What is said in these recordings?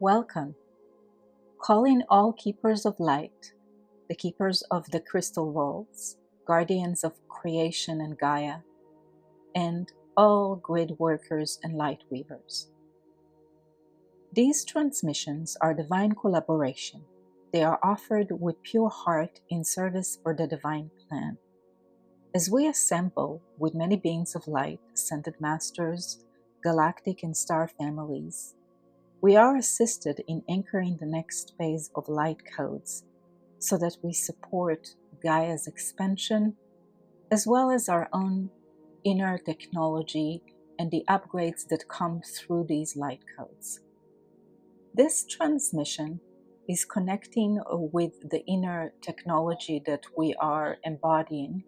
Welcome. Call in all keepers of light, the keepers of the crystal rolls, guardians of creation and Gaia, and all grid workers and light weavers. These transmissions are divine collaboration. They are offered with pure heart in service for the divine plan. As we assemble with many beings of light, ascended masters, galactic and star families, we are assisted in anchoring the next phase of light codes so that we support Gaia's expansion as well as our own inner technology and the upgrades that come through these light codes. This transmission is connecting with the inner technology that we are embodying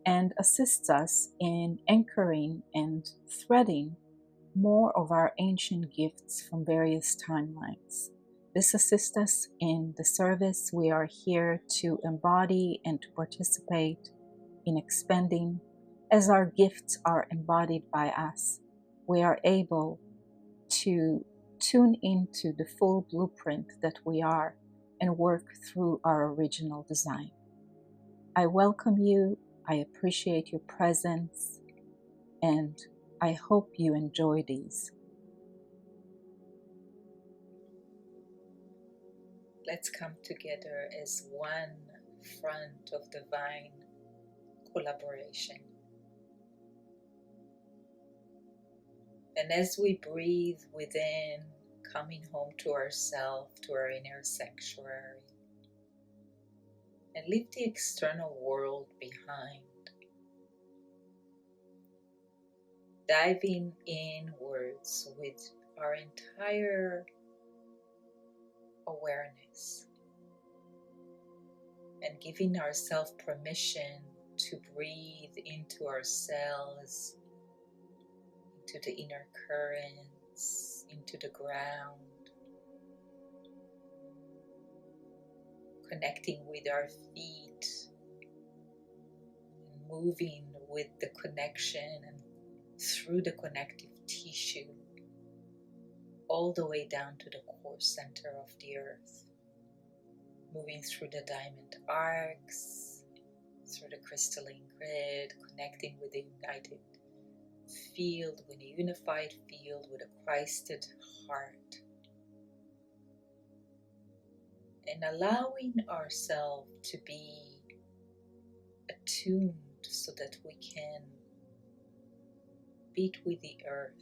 and assists us in anchoring and threading more of our ancient gifts from various timelines. This assists us in the service we are here to embody and to participate in expanding. As our gifts are embodied by us, we are able to tune into the full blueprint that we are and work through our original design. I welcome you, I appreciate your presence, and I hope you enjoy these. Let's come together as one front of divine collaboration. And as we breathe within, coming home to ourselves, to our inner sanctuary, and leave the external world behind, diving inwards with our entire awareness and giving ourselves permission to breathe into ourselves, into the inner currents, into the ground, connecting with our feet, and moving with the connection and through the connective tissue, all the way down to the core center of the earth, moving through the diamond arcs, through the crystalline grid, connecting with the united field, with a unified field, with a Christed heart, and allowing ourselves to be attuned so that we can beat with the earth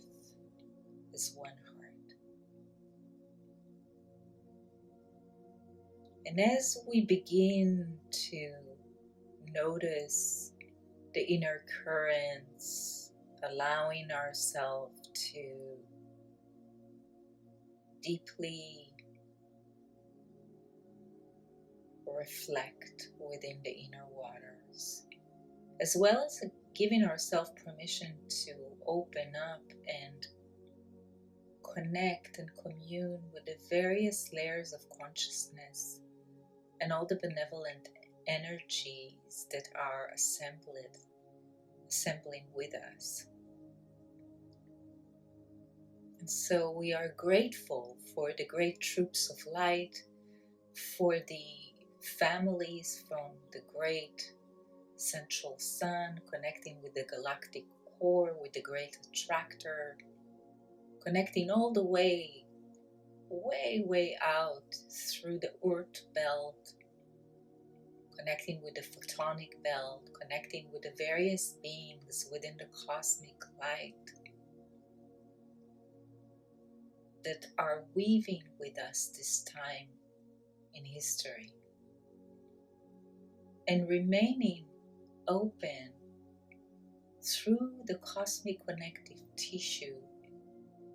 as one heart. And as we begin to notice the inner currents, allowing ourselves to deeply reflect within the inner waters, as well as giving ourselves permission to open up and connect and commune with the various layers of consciousness and all the benevolent energies that are assembling with us. And so we are grateful for the great troops of light, for the families from the great central sun, connecting with the galactic core, with the great attractor, connecting all the way out through the Oort belt, connecting with the photonic belt, connecting with the various beings within the cosmic light that are weaving with us this time in history, and remaining open through the cosmic connective tissue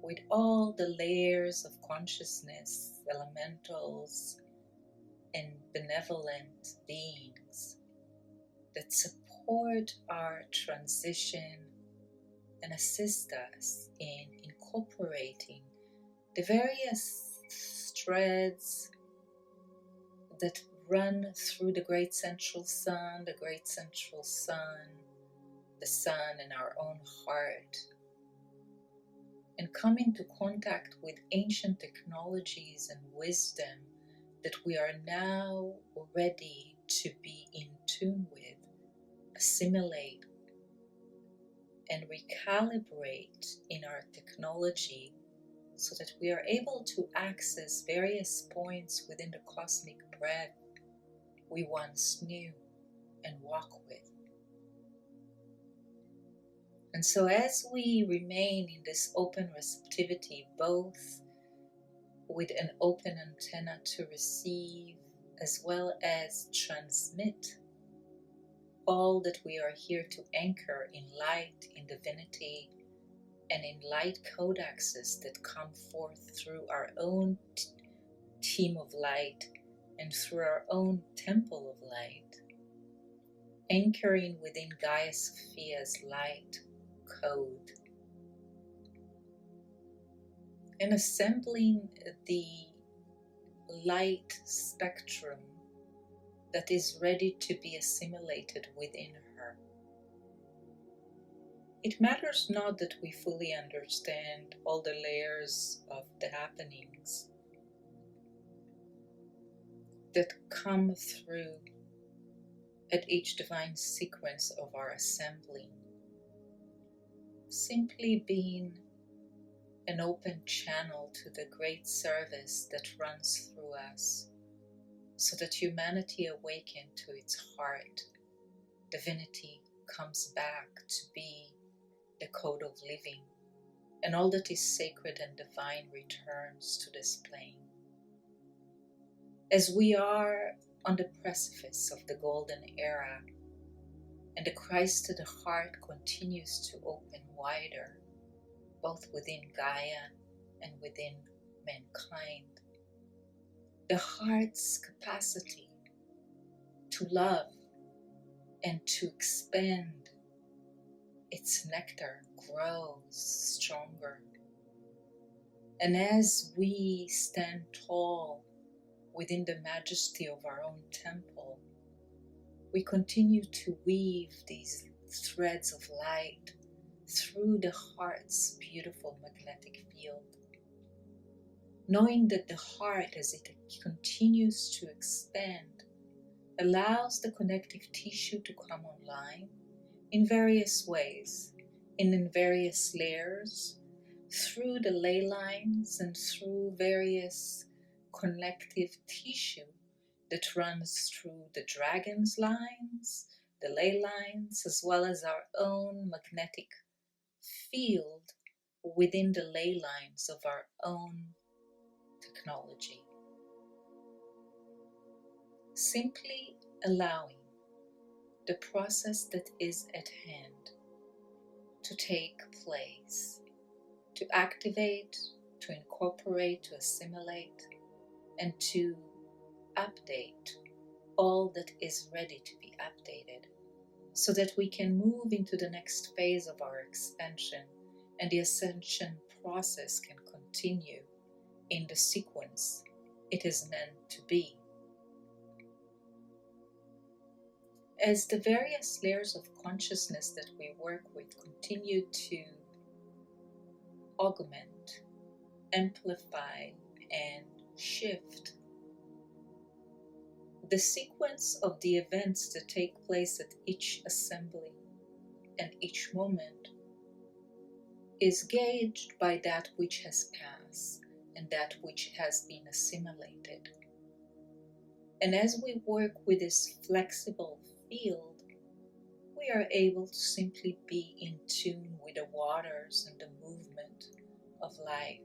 with all the layers of consciousness, elementals, and benevolent beings that support our transition and assist us in incorporating the various threads that run through the great central sun, the sun in our own heart, and come into contact with ancient technologies and wisdom that we are now ready to be in tune with, assimilate, and recalibrate in our technology so that we are able to access various points within the cosmic breath we once knew and walk with. And so as we remain in this open receptivity, both with an open antenna to receive as well as transmit all that we are here to anchor in light, in divinity, and in light codexes that come forth through our own team of light and through our own temple of light, anchoring within Gaia Sophia's light code and assembling the light spectrum that is ready to be assimilated within her. It matters not that we fully understand all the layers of the happenings that come through at each divine sequence of our assembling. Simply being an open channel to the great service that runs through us, so that humanity awaken to its heart, divinity comes back to be the code of living, and all that is sacred and divine returns to this plane. As we are on the precipice of the golden era, and the Christed heart continues to open wider, both within Gaia and within mankind, the heart's capacity to love and to expand its nectar grows stronger. And as we stand tall within the majesty of our own temple, we continue to weave these threads of light through the heart's beautiful magnetic field, knowing that the heart, as it continues to expand, allows the connective tissue to come online in various ways, and in various layers, through the ley lines and through various connective tissue that runs through the dragon's lines, the ley lines, as well as our own magnetic field within the ley lines of our own technology. Simply allowing the process that is at hand to take place, to activate, to incorporate, to assimilate, and to update all that is ready to be updated, so that we can move into the next phase of our expansion, and the ascension process can continue in the sequence it is meant to be. As the various layers of consciousness that we work with continue to augment, amplify, and shift, the sequence of the events that take place at each assembly and each moment is gauged by that which has passed and that which has been assimilated. And as we work with this flexible field, we are able to simply be in tune with the waters and the movement of life,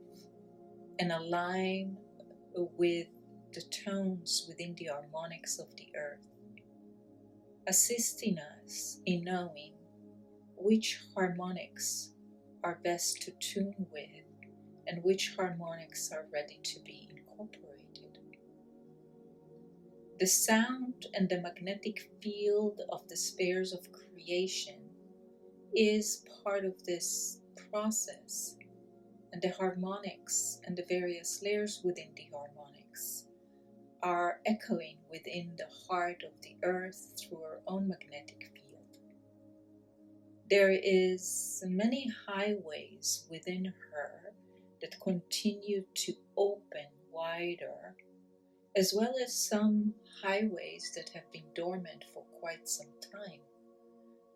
and align with the tones within the harmonics of the earth, assisting us in knowing which harmonics are best to tune with and which harmonics are ready to be incorporated. The sound and the magnetic field of the spheres of creation is part of this process, and the harmonics and the various layers within the harmonics are echoing within the heart of the earth through our own magnetic field. There is many highways within her that continue to open wider, as well as some highways that have been dormant for quite some time.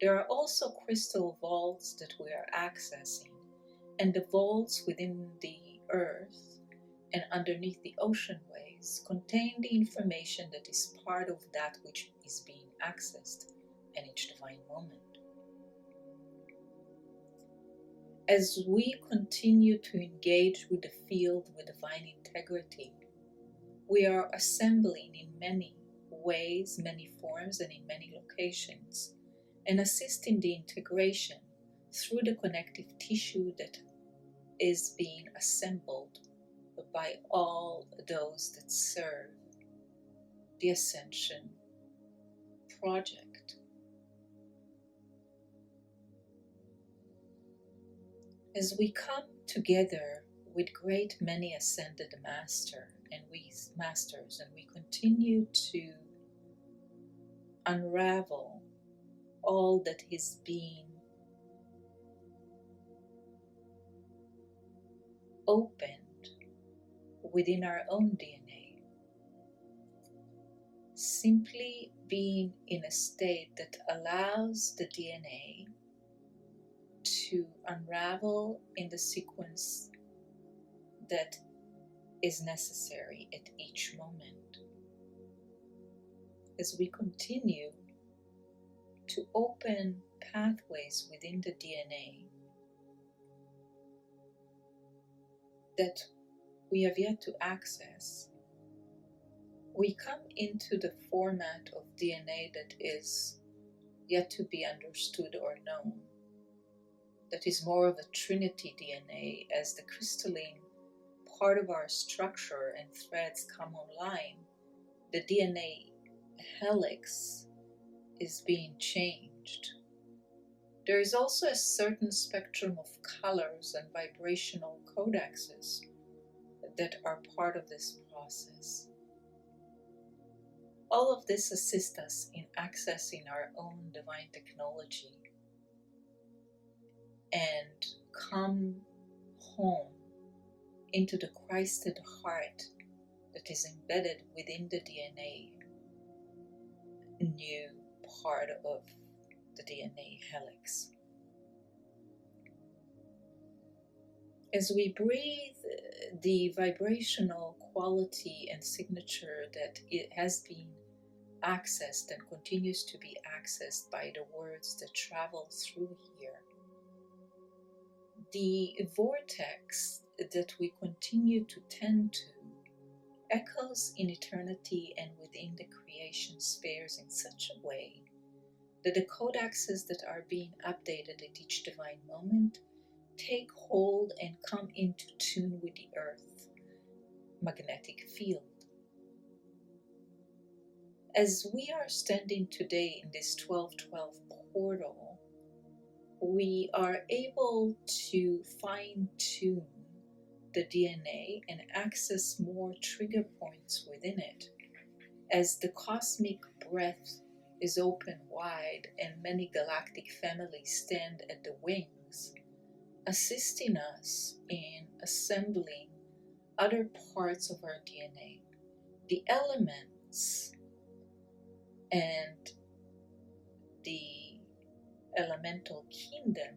There are also crystal vaults that we are accessing, and the vaults within the earth and underneath the ocean waves contain the information that is part of that which is being accessed in each divine moment. As we continue to engage with the field with divine integrity, we are assembling in many ways, many forms, and in many locations, and assisting the integration through the connective tissue that is being assembled by all those that serve the ascension project. As we come together with great many ascended masters, and we continue to unravel all that is being opened within our own DNA, simply being in a state that allows the DNA to unravel in the sequence that is necessary at each moment. As we continue to open pathways within the DNA that we have yet to access, we come into the format of DNA that is yet to be understood or known, that is more of a Trinity DNA. As the crystalline part of our structure and threads come online, the DNA helix is being changed. There is also a certain spectrum of colors and vibrational codexes that are part of this process. All of this assists us in accessing our own divine technology and come home into the Christed heart that is embedded within the DNA, new part of the DNA helix. As we breathe the vibrational quality and signature that it has been accessed and continues to be accessed by the words that travel through here, the vortex that we continue to tend to echoes in eternity and within the creation spheres in such a way that the codexes that are being updated at each divine moment take hold and come into tune with the earth magnetic field. As we are standing today in this 1212 portal, we are able to fine-tune the DNA and access more trigger points within it as the cosmic breath is open wide and many galactic families stand at the wings, assisting us in assembling other parts of our DNA. The elements and the elemental kingdom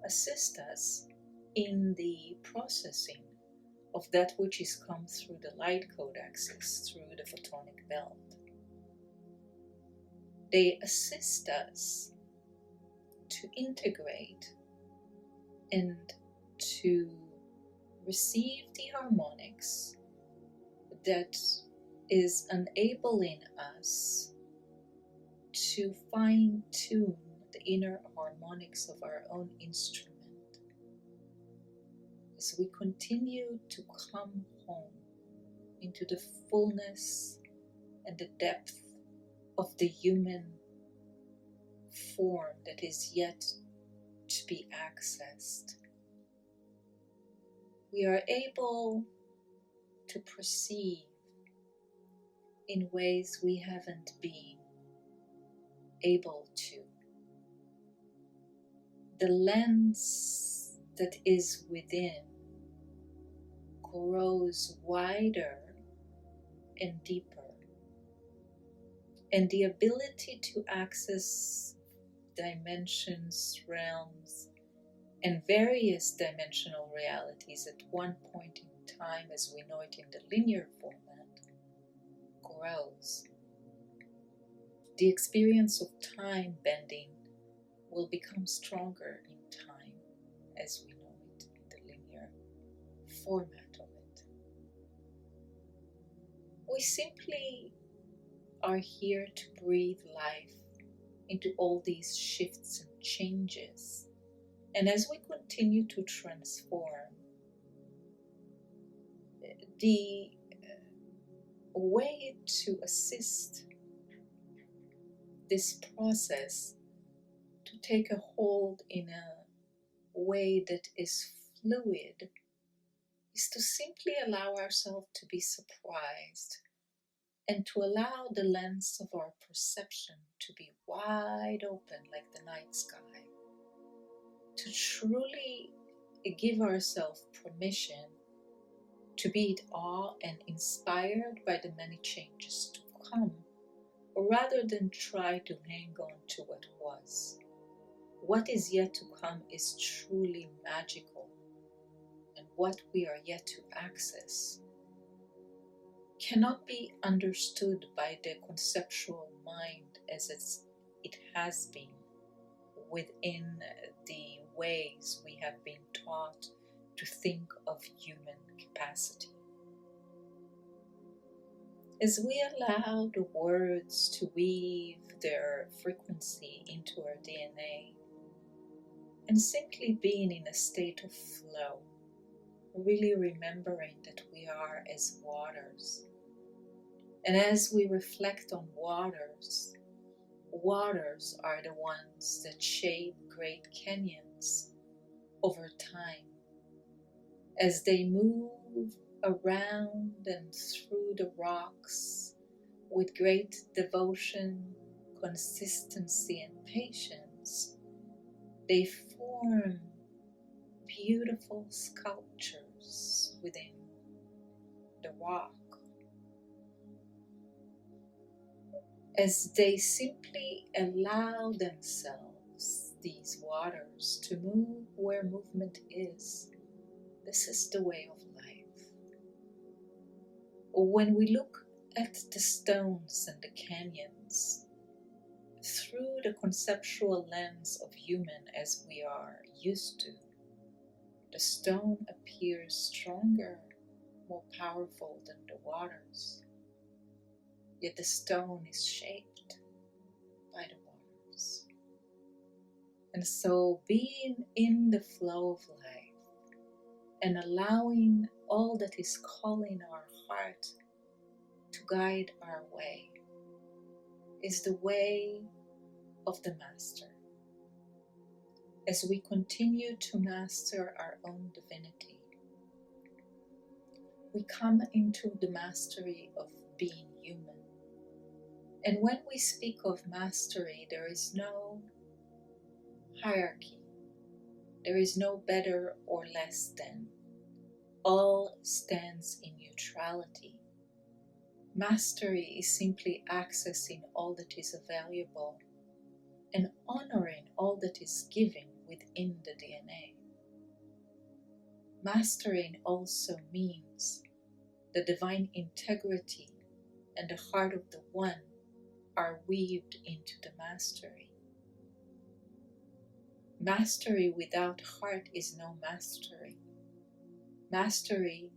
assist us in the processing of that which is come through the light codexes, through the photonic belt. They assist us to integrate and to receive the harmonics that is enabling us to fine-tune the inner harmonics of our own instrument as we continue to come home into the fullness and the depth of the human form that is yet to be accessed. We are able to perceive in ways we haven't been able to. The lens that is within grows wider and deeper. And the ability to access dimensions, realms, and various dimensional realities at one point in time, as we know it in the linear format, grows. The experience of time bending will become stronger in time, as we know it in the linear format of it. We simply are here to breathe life into all these shifts and changes. And as we continue to transform, the way to assist this process to take a hold in a way that is fluid is to simply allow ourselves to be surprised and to allow the lens of our perception to be wide open like the night sky, to truly give ourselves permission to be at awe and inspired by the many changes to come, rather than try to hang on to what was. What is yet to come is truly magical, and what we are yet to access cannot be understood by the conceptual mind as it has been within the ways we have been taught to think of human capacity. As we allow the words to weave their frequency into our DNA and simply being in a state of flow, really remembering that we are as waters. And as we reflect on waters, waters are the ones that shape great canyons over time. As they move around and through the rocks with great devotion, consistency, and patience, they form beautiful sculptures within the rock. As they simply allow themselves, these waters, to move where movement is, this is the way of life. When we look at the stones and the canyons through the conceptual lens of human as we are used to, the stone appears stronger, more powerful than the waters. Yet the stone is shaped by the waters. And so being in the flow of life and allowing all that is calling our heart to guide our way is the way of the master. As we continue to master our own divinity, we come into the mastery of being human. And when we speak of mastery, there is no hierarchy. There is no better or less than. All stands in neutrality. Mastery is simply accessing all that is available and honoring all that is given within the DNA. Mastering also means the divine integrity and the heart of the one are weaved into the mastery. Mastery without heart is no mastery. Mastery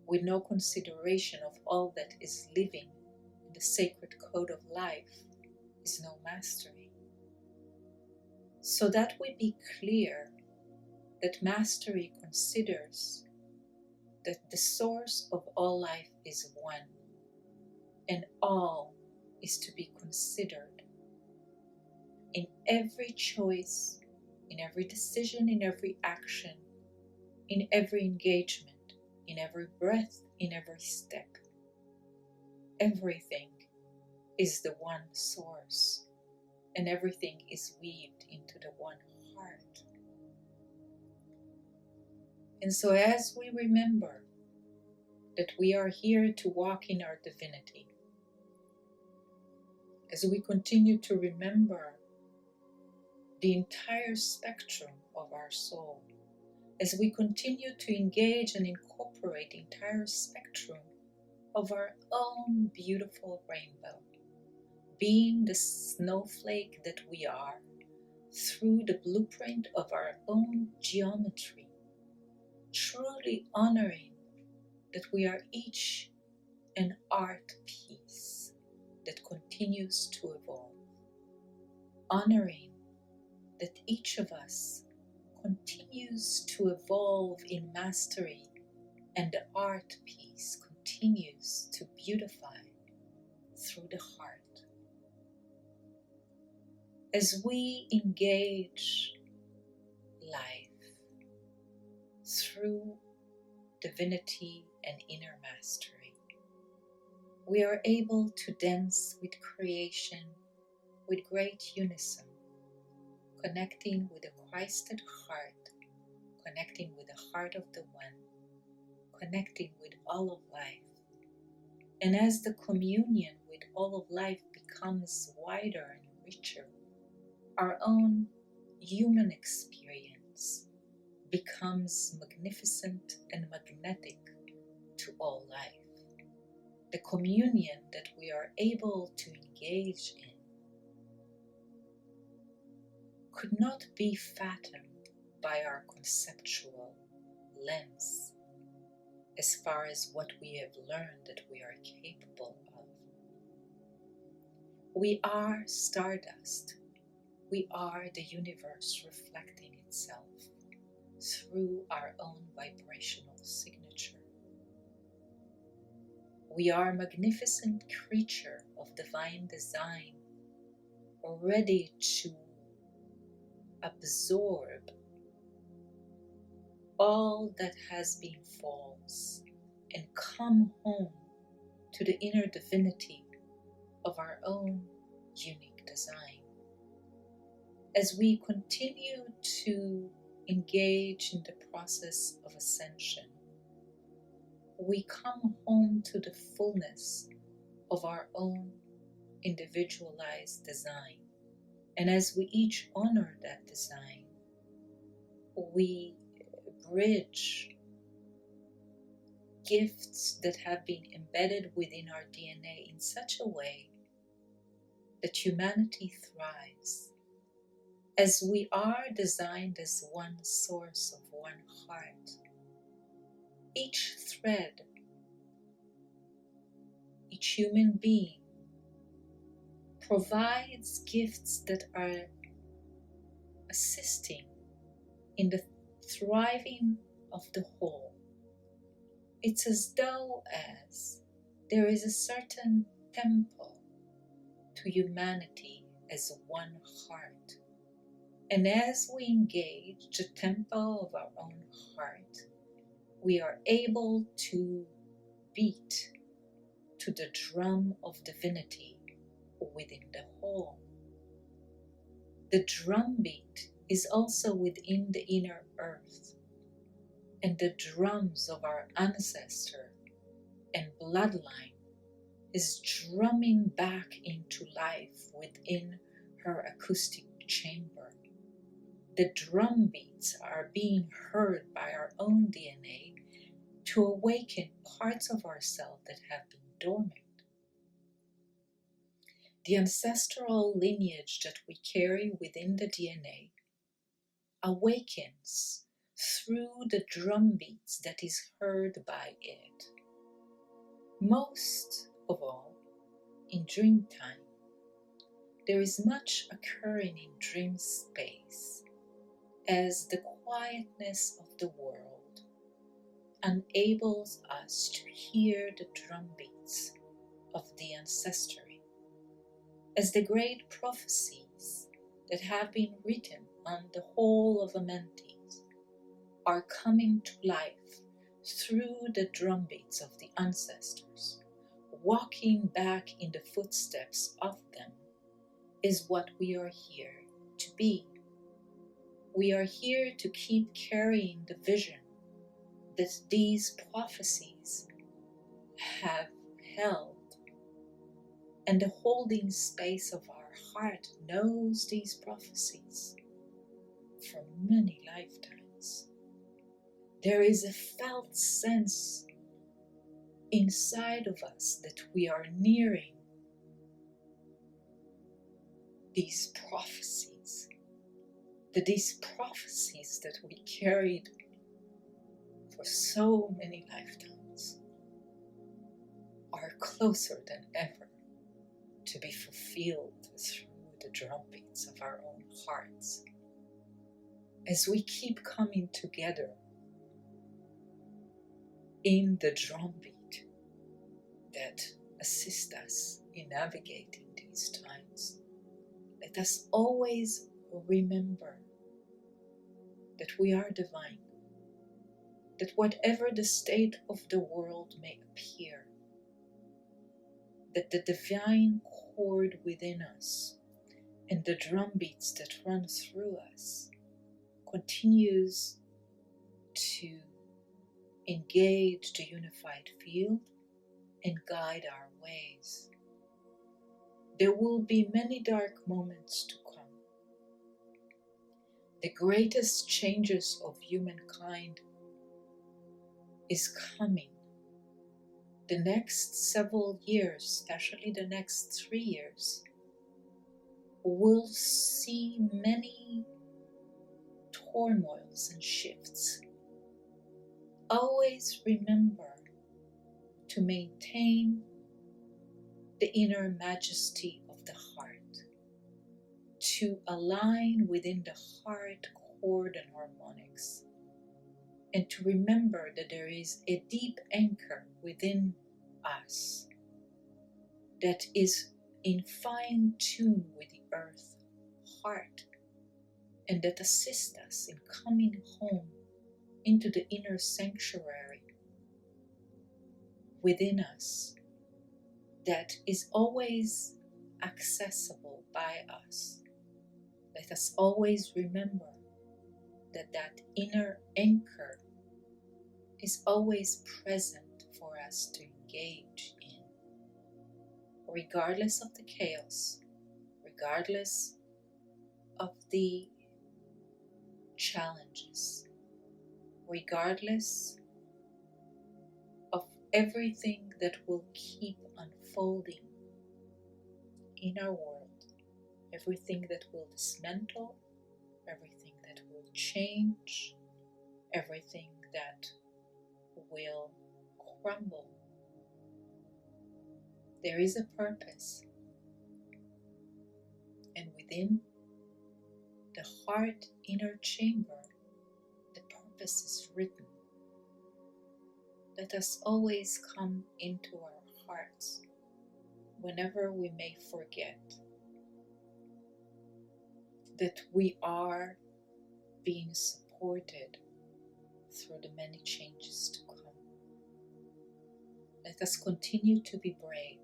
with no consideration of all that is living in the sacred code of life is no mastery. So that we be clear that mastery considers that the source of all life is one, and all is to be considered in every choice, in every decision, in every action, in every engagement, in every breath, in every step. Everything is the one source, and everything is weaved into the one heart. And so as we remember that we are here to walk in our divinity. As we continue to remember the entire spectrum of our soul, as we continue to engage and incorporate the entire spectrum of our own beautiful rainbow, being the snowflake that we are, through the blueprint of our own geometry, truly honoring that we are each an art piece that continues to evolve, honoring that each of us continues to evolve in mastery, and the art piece continues to beautify through the heart. As we engage life through divinity and inner mastery, we are able to dance with creation with great unison, connecting with the Christed heart, connecting with the heart of the One, connecting with all of life. And as the communion with all of life becomes wider and richer, our own human experience becomes magnificent and magnetic to all life. The communion that we are able to engage in could not be fathomed by our conceptual lens as far as what we have learned that we are capable of. We are stardust. We are the universe reflecting itself through our own vibrational signature. We are a magnificent creature of divine design, ready to absorb all that has been false and come home to the inner divinity of our own unique design. As we continue to engage in the process of ascension, we come home to the fullness of our own individualized design. And as we each honor that design, we bridge gifts that have been embedded within our DNA in such a way that humanity thrives. As we are designed as one source of one heart, each thread, each human being provides gifts that are assisting in the thriving of the whole. It's as though as there is a certain temple to humanity as one heart. And as we engage the temple of our own heart, we are able to beat to the drum of divinity within the whole. The drumbeat is also within the inner earth, and the drums of our ancestor and bloodline is drumming back into life within her acoustic chamber. The drum beats are being heard by our own DNA to awaken parts of ourselves that have been dormant. The ancestral lineage that we carry within the DNA awakens through the drum beats that is heard by it. Most of all, in dream time, there is much occurring in dream space as the quietness of the world enables us to hear the drum beats of the ancestry, as the great prophecies that have been written on the whole of Amentes are coming to life through the drum beats of the ancestors. Walking back in the footsteps of them is what we are here to be. We are here to keep carrying the vision that these prophecies have held, and the holding space of our heart knows these prophecies for many lifetimes. There is a felt sense inside of us that we are nearing these prophecies, that these prophecies that we carried for so many lifetimes are closer than ever to be fulfilled through the drumbeats of our own hearts. As we keep coming together in the drumbeat that assist us in navigating these times, let us always remember that we are divine, that whatever the state of the world may appear, that the divine chord within us and the drumbeats that run through us continues to engage the unified field and guide our ways. There will be many dark moments to come. The greatest changes of humankind is coming. The next several years, especially the next 3 years, will see many turmoils and shifts. Always remember to maintain the inner majesty of the heart, to align within the heart chord and harmonics, and to remember that there is a deep anchor within us that is in fine tune with the earth heart, and that assists us in coming home into the inner sanctuary within us that is always accessible by us. Let us always remember that that inner anchor is always present for us to engage in, regardless of the chaos, regardless of the challenges, regardless of everything that will keep unfolding in our world, everything that will dismantle, everything that will change, everything that will crumble. There is a purpose, and within the heart inner chamber, the purpose is written. Let us always come into our hearts whenever we may forget that we are being supported through the many changes to come. Let us continue to be brave,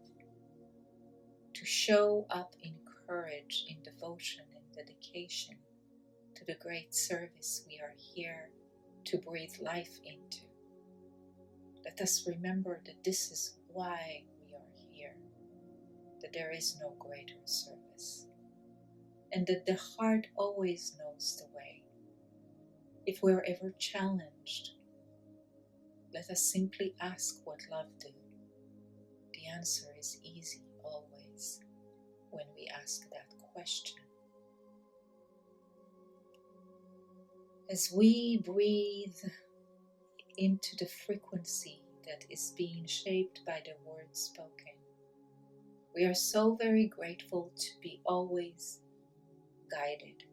to show up in courage, in devotion, and dedication to the great service we are here to breathe life into. Let us remember that this is why we are here, that there is no greater service, and that the heart always knows the way. If we're ever challenged, let us simply ask what love do. The answer is easy always when we ask that question. As we breathe into the frequency that is being shaped by the words spoken, we are so very grateful to be always guided.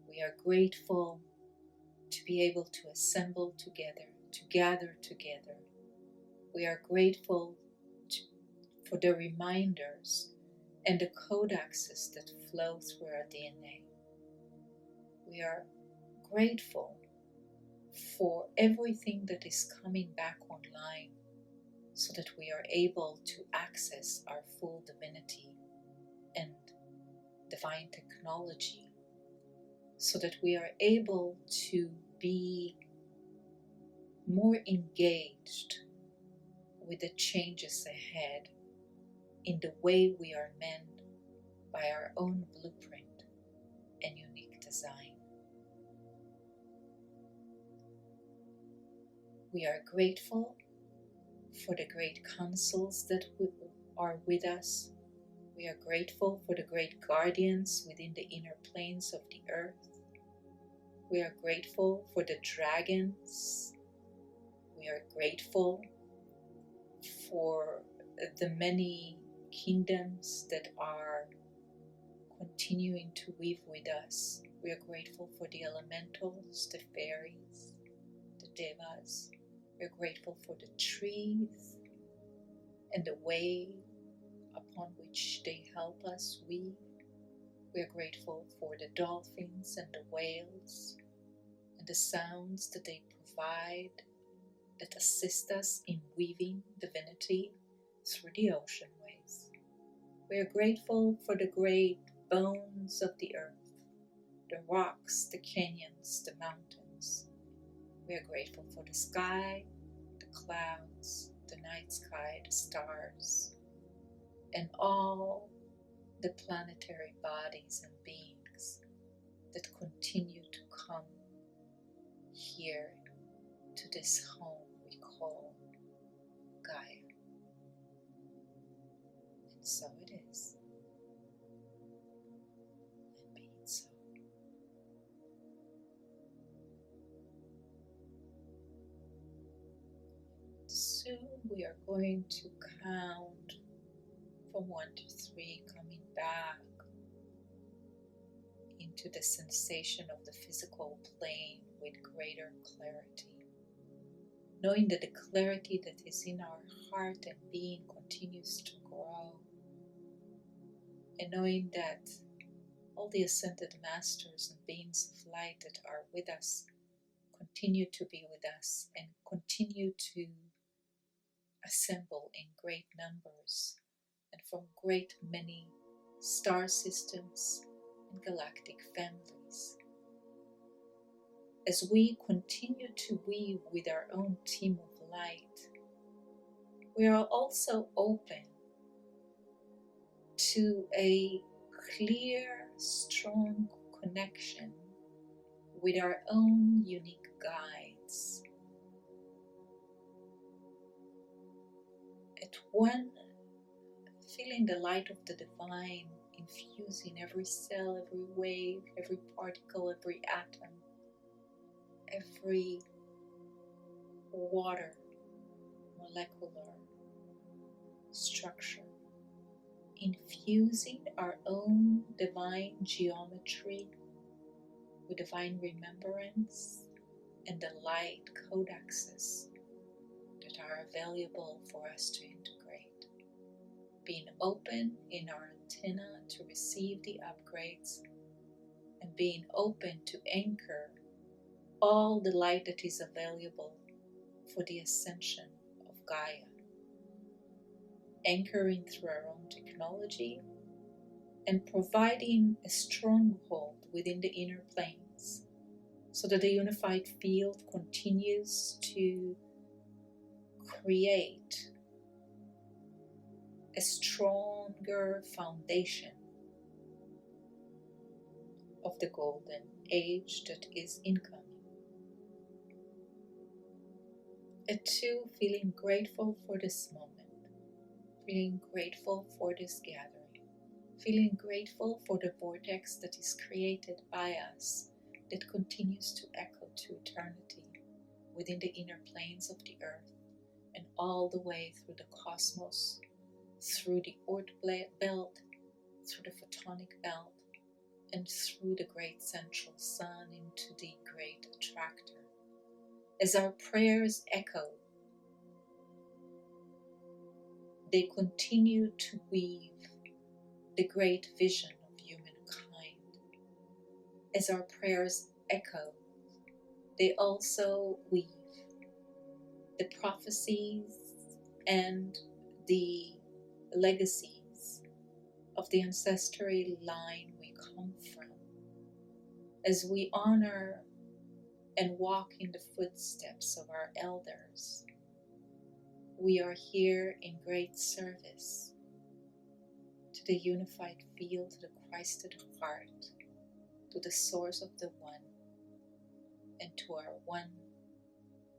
We are grateful to be able to assemble together, to gather together. We are grateful for the reminders and the codexes that flow through our DNA. We are grateful for everything that is coming back online so that we are able to access our full divinity and divine technology, so that we are able to be more engaged with the changes ahead in the way we are meant by our own blueprint and unique design. We are grateful for the great councils that are with us. We are grateful for the great guardians within the inner planes of the earth. We are grateful for the dragons. We are grateful for the many kingdoms that are continuing to weave with us. We are grateful for the elementals, the fairies, the devas. We are grateful for the trees and the way upon which they help us weave. We are grateful for the dolphins and the whales and the sounds that they provide that assist us in weaving divinity through the ocean waves. We are grateful for the great bones of the earth, the rocks, the canyons, the mountains. We are grateful for the sky, the clouds, the night sky, the stars, and all the planetary bodies and beings that continue to come here to this home we call Gaia. And so it is. And be it so. Soon we are going to count from 1 to 3, coming back into the sensation of the physical plane with greater clarity. Knowing that the clarity that is in our heart and being continues to grow. And knowing that all the ascended masters and beings of light that are with us continue to be with us and continue to assemble in great numbers and from great many star systems and galactic families. As we continue to weave with our own team of light, we are also open to a clear, strong connection with our own unique guides. At one, feeling the light of the divine infusing every cell, every wave, every particle, every atom, every water molecular structure, infusing our own divine geometry with divine remembrance and the light codexes that are available for us to integrate. Being open in our antenna to receive the upgrades and being open to anchor all the light that is available for the ascension of Gaia. Anchoring through our own technology and providing a stronghold within the inner planes so that the unified field continues to create a stronger foundation of the golden age that is incoming. And 2, feeling grateful for this moment, feeling grateful for this gathering, feeling grateful for the vortex that is created by us that continues to echo to eternity within the inner planes of the earth and all the way through the cosmos, through the Oort belt, through the photonic belt, and through the great central sun into the great attractor. As our prayers echo, they continue to weave the great vision of humankind. As our prayers echo, they also weave the prophecies and the legacies of the ancestral line we come from. As we honor and walk in the footsteps of our elders, we are here in great service to the unified field, to the Christed heart, to the source of the One, and to our one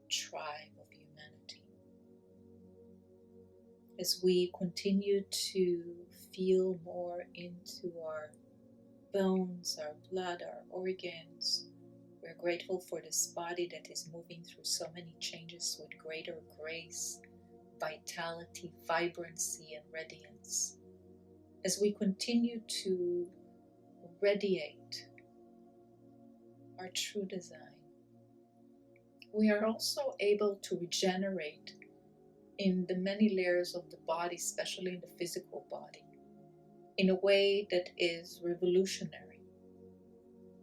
tribe of humanity. As we continue to feel more into our bones, our blood, our organs, we're grateful for this body that is moving through so many changes with greater grace, vitality, vibrancy, and radiance. As we continue to radiate our true design, we are also able to regenerate in the many layers of the body, especially in the physical body, in a way that is revolutionary.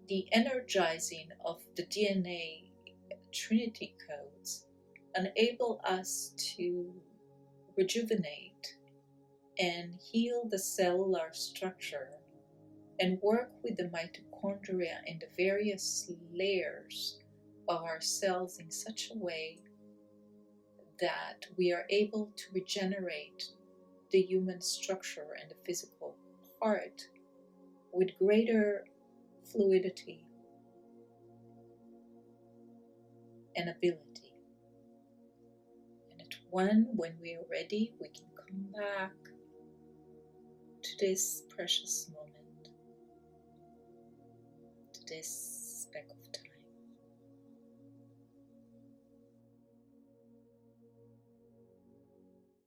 The energizing of the DNA Trinity codes enable us to rejuvenate and heal the cellular structure and work with the mitochondria and the various layers of our cells in such a way that we are able to regenerate the human structure and the physical part with greater fluidity and ability. And at when we are ready, we can come back to this precious moment, to this speck of time.